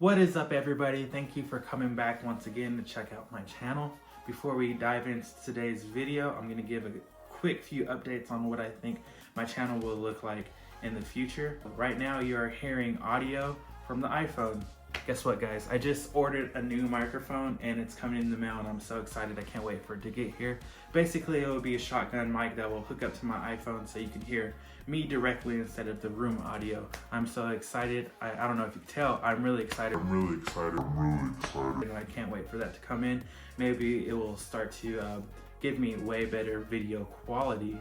What is up, everybody? Thank you for coming back once again to check out my channel. Before we dive into today's video, I'm going to give a quick few updates on what I think my channel will look like in the future. Right now you are hearing audio from the iPhone. Guess what, guys? I just ordered a new microphone and it's coming in the mail and I'm so excited. I can't wait for it to get here. Basically, it will be a shotgun mic that will hook up to my iPhone so you can hear me directly instead of the room audio. I'm so excited. I don't know if you can tell, I'm really excited. I can't wait for that to come in. Maybe it will start to give me way better video quality.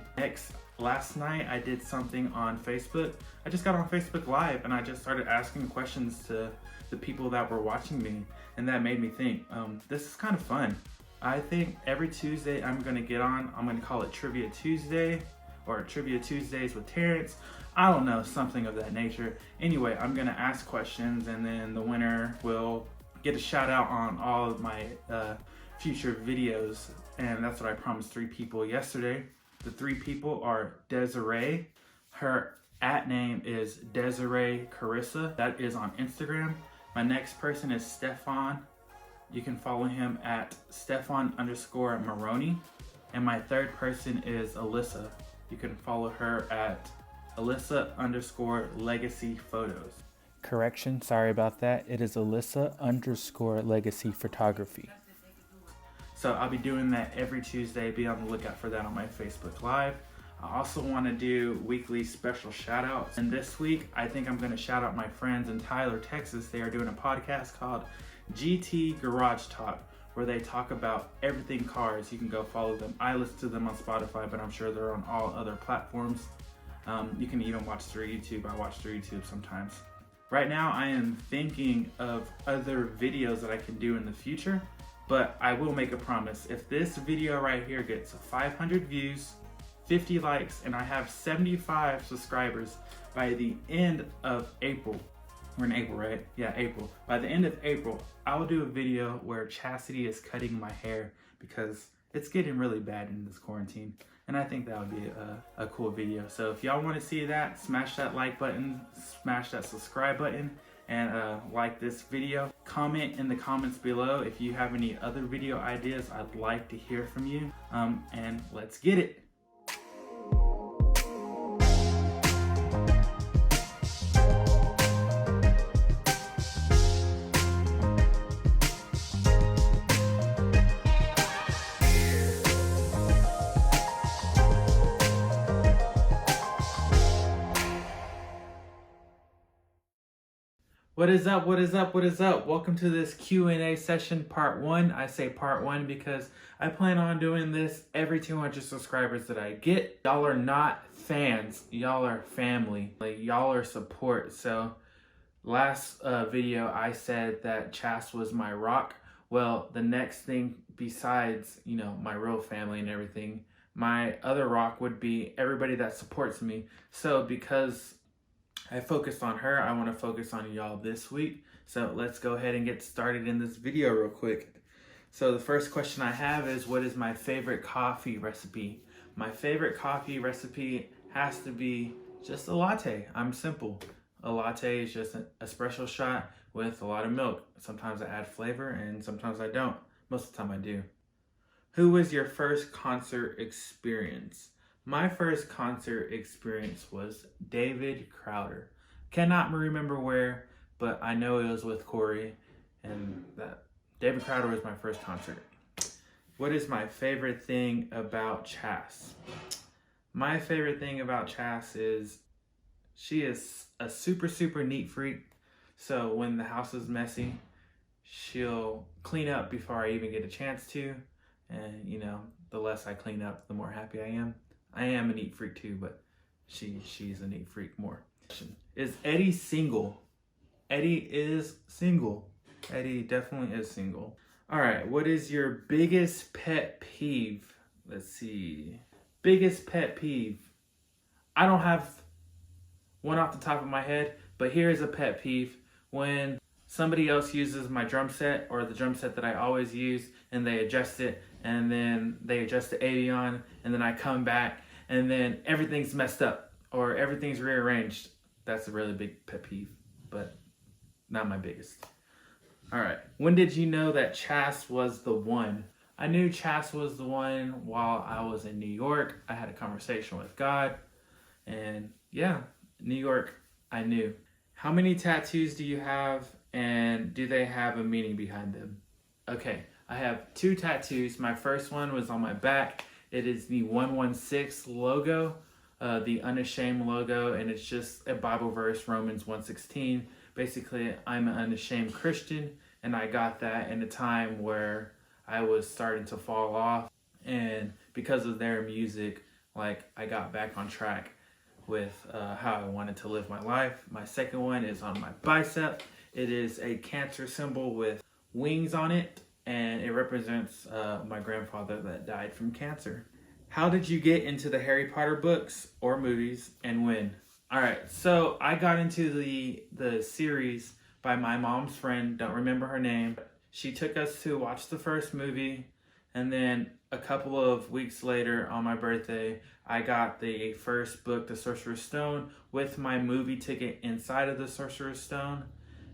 Last night I did something on Facebook. I just got on Facebook Live and I just started asking questions to the people that were watching me, and that made me think, this is kind of fun. I think every Tuesday I'm gonna get on, I'm gonna call it Trivia Tuesday or Trivia Tuesdays with Terrance. I don't know, something of that nature. Anyway, I'm gonna ask questions and then the winner will get a shout out on all of my future videos. And that's what I promised 3 people yesterday. The 3 people are Desiree. Her @name is Desiree Carissa. That is on Instagram. My next person is Stefan. You can follow him at Stefan_Maroney. And my third person is Alyssa. You can follow her at Alyssa_Legacy Photos. Correction, sorry about that. It is Alyssa_Legacy Photography. So I'll be doing that every Tuesday. Be on the lookout for that on my Facebook Live. I also want to do weekly special shout outs. And this week, I think I'm going to shout out my friends in Tyler, Texas. They are doing a podcast called GTGARAGETALK, where they talk about everything cars. You can go follow them. I listen to them on Spotify, but I'm sure they're on all other platforms. You can even watch through YouTube. I watch through YouTube sometimes. Right now, I am thinking of other videos that I can do in the future, but I will make a promise. If this video right here gets 500 views, 50 likes, and I have 75 subscribers by the end of April. We're in April, right? Yeah, April. By the end of April, I will do a video where Chastity is cutting my hair because it's getting really bad in this quarantine. And I think that would be a cool video. So if y'all want to see that, smash that like button, smash that subscribe button, and like this video. Comment in the comments below if you have any other video ideas. I'd like to hear from you. And let's get it. What is up? What is up? What is up? Welcome to this Q&A session part 1. I say part 1 because I plan on doing this every 200 subscribers that I get. Y'all are not fans. Y'all are family. Like, y'all are support. So last video I said that Chas was my rock. Well, the next thing besides, you know, my real family and everything, my other rock would be everybody that supports me. So because I focused on her, I want to focus on y'all this week. So let's go ahead and get started in this video real quick. So the first question I have is, what is my favorite coffee recipe? My favorite coffee recipe has to be just a latte. I'm simple. A latte is just an espresso shot with a lot of milk. Sometimes I add flavor and sometimes I don't. Most of the time I do. Who was your first concert experience? My first concert experience was David Crowder. Cannot remember where, but I know it was with Corey, and that David Crowder was my first concert. What is my favorite thing about Chas? My favorite thing about Chas is she is a super neat freak. So when the house is messy, she'll clean up before I even get a chance to. And you know, the less I clean up, the more happy I am. I am a neat freak too, but she's a neat freak more. Is Eddie single? Eddie is single. Eddie definitely is single. All right, what is your biggest pet peeve? Let's see. Biggest pet peeve. I don't have one off the top of my head, but here's a pet peeve. When somebody else uses my drum set or the drum set that I always use and they adjust it and then they adjust the avion and then I come back and then everything's messed up or everything's rearranged. That's a really big pet peeve, but not my biggest. All right. When did you know that Chas was the one? I knew Chas was the one while I was in New York. I had a conversation with God. And yeah, New York, I knew. How many tattoos do you have, and do they have a meaning behind them? Okay, I have 2 tattoos. My first one was on my back. It is the 116 logo, the unashamed logo, and it's just a Bible verse, Romans 1:16. Basically, I'm an unashamed Christian, and I got that in a time where I was starting to fall off, and because of their music, like, I got back on track with how I wanted to live my life. My second one is on my bicep. It is a cancer symbol with wings on it, and it represents my grandfather that died from cancer. How did you get into the Harry Potter books or movies, and when? All right, so I got into the series by my mom's friend, don't remember her name. She took us to watch the first movie, and then a couple of weeks later on my birthday, I got the first book, The Sorcerer's Stone, with my movie ticket inside of The Sorcerer's Stone.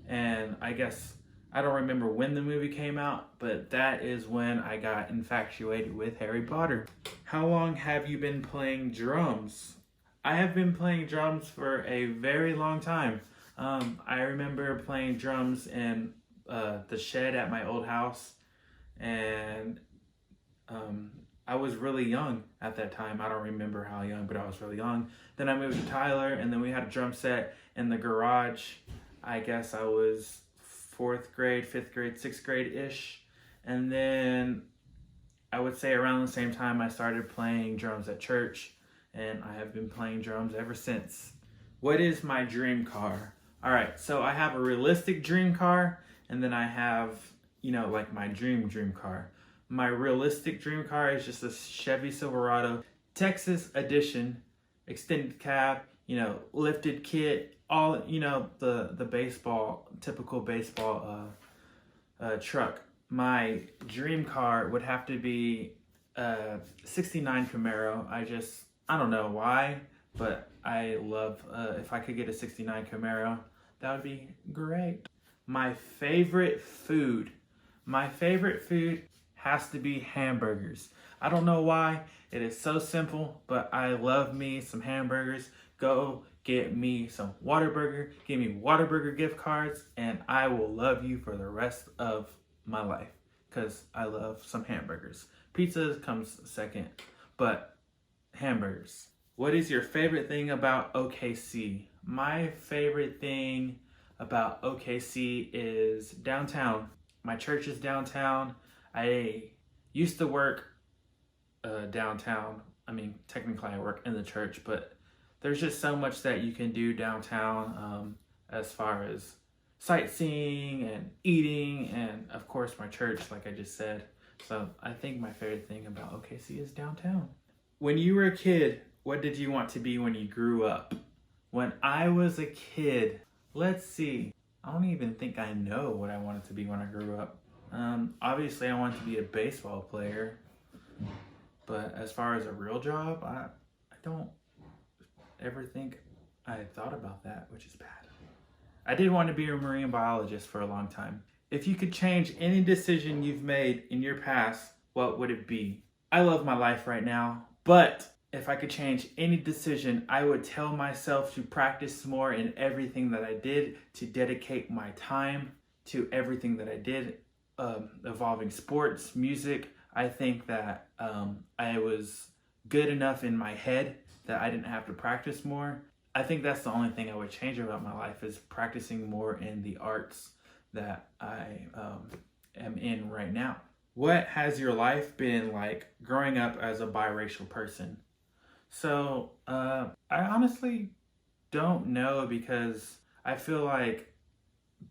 And I guess, I don't remember when the movie came out, but that is when I got infatuated with Harry Potter. How long have you been playing drums? I have been playing drums for a very long time. I remember playing drums in the shed at my old house, and I was really young at that time. I don't remember how young, but I was really young. Then I moved to Tyler, and then we had a drum set in the garage. I guess I was 4th grade, 5th grade, 6th grade-ish. And then I would say around the same time I started playing drums at church, and I have been playing drums ever since. What is my dream car? All right, so I have a realistic dream car, and then I have, like my dream car. My realistic dream car is just a Chevy Silverado, Texas edition, extended cab, lifted kit, all, the baseball, typical baseball truck. My dream car would have to be a 69 Camaro. I don't know why, but I love, if I could get a 69 Camaro, that would be great. My favorite food has to be hamburgers. I don't know why. It is so simple, but I love me some hamburgers. Go get me some Whataburger. Give me Whataburger gift cards, and I will love you for the rest of my life because I love some hamburgers. Pizza comes second, but hamburgers. What is your favorite thing about OKC? My favorite thing about OKC is downtown. My church is downtown. I used to work downtown. I mean, technically I work in the church, but there's just so much that you can do downtown as far as sightseeing and eating, and of course my church, like I just said. So I think my favorite thing about OKC is downtown. When you were a kid, what did you want to be when you grew up? When I was a kid, let's see. I don't even think I know what I wanted to be when I grew up. Obviously I wanted to be a baseball player, but as far as a real job, I don't ever think I thought about that, which is bad. I did want to be a marine biologist for a long time. If you could change any decision you've made in your past, what would it be? I love my life right now, but if I could change any decision, I would tell myself to practice more in everything that I did, to dedicate my time to everything that I did, involving sports, music. I think that I was good enough in my head that I didn't have to practice more. I think that's the only thing I would change about my life, is practicing more in the arts that I am in right now. What has your life been like growing up as a biracial person? So I honestly don't know, because I feel like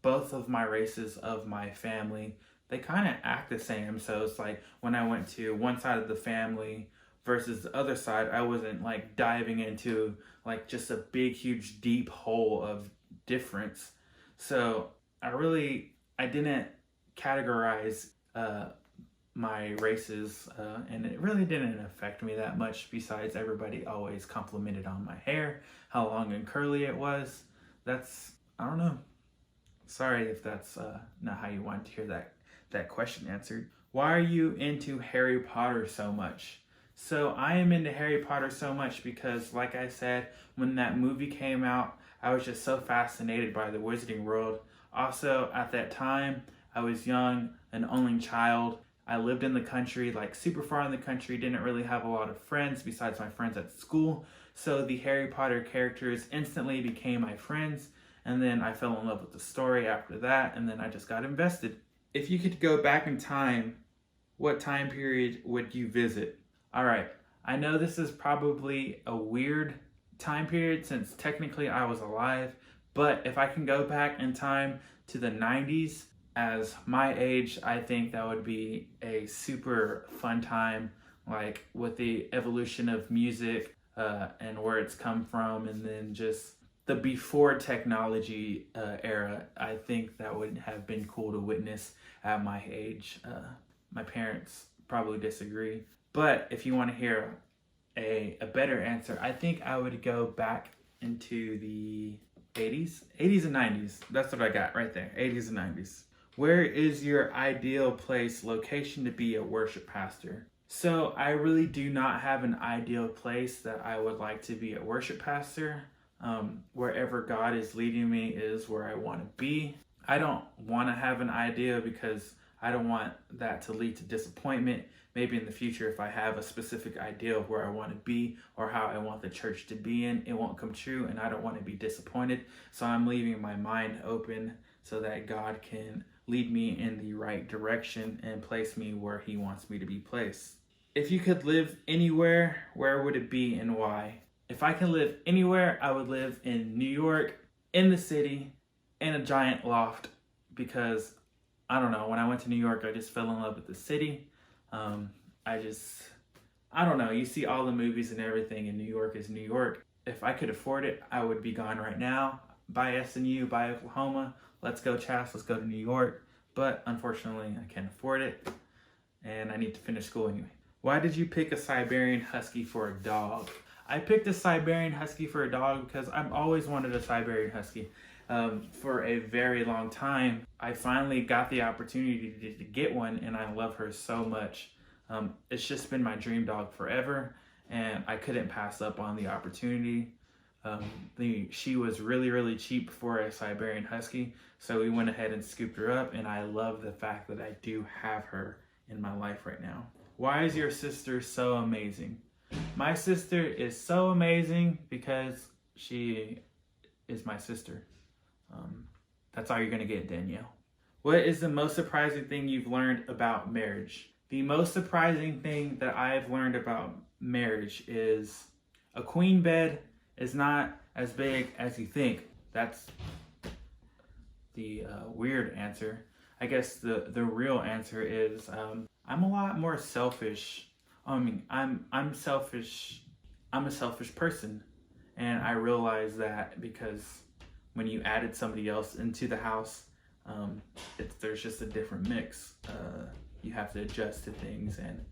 both of my races of my family, they kind of act the same. So it's like when I went to one side of the family versus the other side, I wasn't like diving into like just a big, huge, deep hole of difference. So I didn't categorize my races, and it really didn't affect me that much, besides everybody always complimented on my hair, how long and curly it was. I don't know. Sorry if that's not how you wanted to hear that question answered. Why are you into Harry Potter so much? So I am into Harry Potter so much because, like I said, when that movie came out, I was just so fascinated by the wizarding world. Also, at that time, I was young, an only child. I lived in the country, like super far in the country, didn't really have a lot of friends besides my friends at school. So the Harry Potter characters instantly became my friends. And then I fell in love with the story after that, and then I just got invested. If you could go back in time, what time period would you visit? All right, I know this is probably a weird time period since technically I was alive, but if I can go back in time to the 90s, as my age, I think that would be a super fun time, like with the evolution of music and where it's come from, and then just the before technology era. I think that would have been cool to witness at my age. My parents probably disagree, but if you want to hear a better answer, I think I would go back into the 80s and 90s. That's what I got right there, 80s and 90s. Where is your ideal place, location to be a worship pastor? So I really do not have an ideal place that I would like to be a worship pastor. Wherever God is leading me is where I want to be. I don't want to have an idea because I don't want that to lead to disappointment. Maybe in the future, if I have a specific idea of where I want to be or how I want the church to be in, it won't come true and I don't want to be disappointed. So I'm leaving my mind open so that God can lead me in the right direction and place me where He wants me to be placed. If you could live anywhere, where would it be and why? If I could live anywhere, I would live in New York, in the city, in a giant loft, because I don't know, when I went to New York, I just fell in love with the city. I don't know, you see all the movies and everything, and New York is New York. If I could afford it, I would be gone right now. Buy SNU, buy Oklahoma, let's go Chas, let's go to New York. But unfortunately, I can't afford it, and I need to finish school anyway. Why did you pick a Siberian Husky for a dog? I picked a Siberian Husky for a dog because I've always wanted a Siberian Husky. For a very long time, I finally got the opportunity to get one, and I love her so much. It's just been my dream dog forever, and I couldn't pass up on the opportunity. She was really, really cheap for a Siberian Husky, so we went ahead and scooped her up, and I love the fact that I do have her in my life right now. Why is your sister so amazing? My sister is so amazing because she is my sister. That's all you're gonna get, Danielle. What is the most surprising thing you've learned about marriage? The most surprising thing that I've learned about marriage is a queen bed is not as big as you think. That's the weird answer. I guess the real answer is I'm a lot more selfish. I'm selfish. I'm a selfish person, and I realize that because when you added somebody else into the house, there's just a different mix. You have to adjust to things, and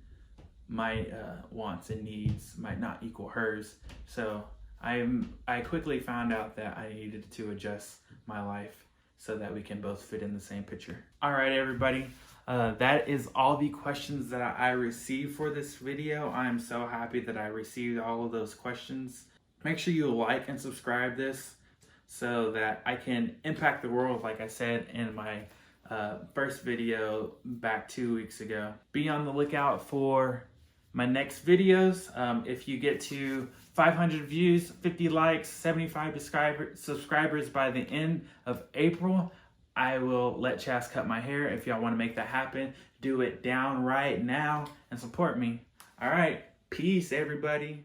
my wants and needs might not equal hers. So I quickly found out that I needed to adjust my life so that we can both fit in the same picture. All right, everybody. That is all the questions that I received for this video. I'm so happy that I received all of those questions. Make sure you like and subscribe this so that I can impact the world, like I said in my first video back 2 weeks ago. Be on the lookout for my next videos. If you get to 500 views, 50 likes, 75 subscribers by the end of April, I will let Chas cut my hair. If y'all want to make that happen, do it down right now and support me. All right, peace, everybody.